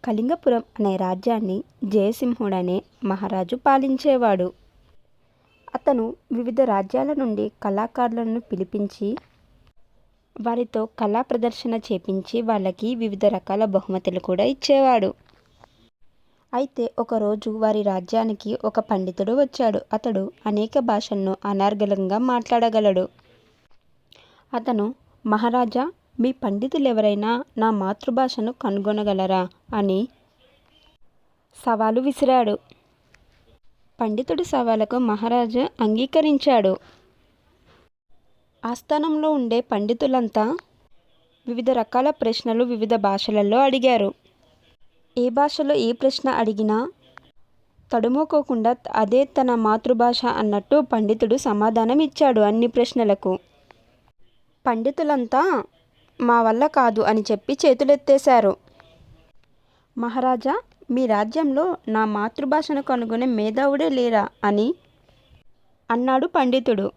కళింగపురం అనే రాజ్యాన్ని జయసింహుడనే మహారాజు పాలించేవాడు. అతను వివిధ రాజ్యాల నుండి కళాకారులను పిలిపించి వారితో కళా ప్రదర్శన చేపించి వాళ్ళకి వివిధ రకాల బహుమతులు కూడా ఇచ్చేవాడు. అయితే ఒకరోజు వారి రాజ్యానికి ఒక పండితుడు వచ్చాడు. అతడు అనేక భాషలను అనర్గళంగా మాట్లాడగలడు. అతను, మహారాజా, మీ పండితులెవరైనా నా మాతృభాషను కనుగొనగలరా అని సవాలు విసిరాడు. పండితుడి సవాలుకు మహారాజు అంగీకరించాడు. ఆస్థానంలో ఉండే పండితులంతా వివిధ రకాల ప్రశ్నలు వివిధ భాషలలో అడిగారు. ఏ భాషలో ఏ ప్రశ్న అడిగినా తడుముకోకుండా అదే తన మాతృభాష అన్నట్టు పండితుడు సమాధానం ఇచ్చాడు అన్ని ప్రశ్నలకు. పండితులంతా మా వల్ల కాదు అని చెప్పి చేతులెత్తేశారు. మహారాజా, మీ రాజ్యంలో నా మాతృభాషను కనుగొనే మేధావుడే లేరా అని అన్నాడు పండితుడు.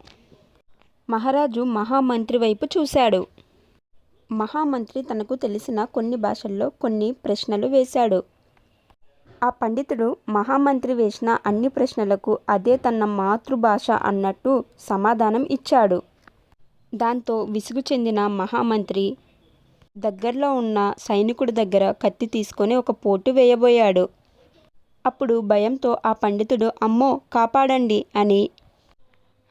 మహారాజు మహామంత్రి వైపు చూశాడు. మహామంత్రి తనకు తెలిసిన కొన్ని భాషల్లో కొన్ని ప్రశ్నలు వేశాడు. ఆ పండితుడు మహామంత్రి వేసిన అన్ని ప్రశ్నలకు అదే తన మాతృభాష అన్నట్టు సమాధానం ఇచ్చాడు. దాంతో విసుగు చెందిన మహామంత్రి దగ్గరలో ఉన్న సైనికుడి దగ్గర కత్తి తీసుకొని ఒక పోటు వేయబోయాడు. అప్పుడు భయంతో ఆ పండితుడు అమ్మో కాపాడండి అని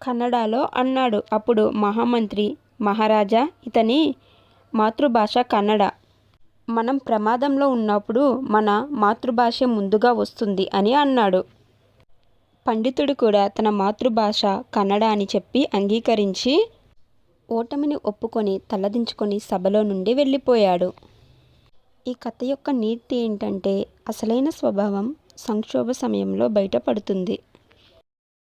కన్నడలో అన్నాడు. అప్పుడు మహామంత్రి, మహారాజా, ఇతని మాతృభాష కన్నడ. మనం ప్రమాదంలో ఉన్నప్పుడు మన మాతృభాష ముందుగా వస్తుంది అని అన్నాడు. పండితుడు కూడా తన మాతృభాష కన్నడ అని చెప్పి అంగీకరించి ఓటమిని ఒప్పుకొని తలదించుకొని సభలో నుండి వెళ్ళిపోయాడు. ఈ కథ యొక్క నీతి ఏంటంటే అసలైన స్వభావం సంక్షోభ సమయంలో బయటపడుతుంది.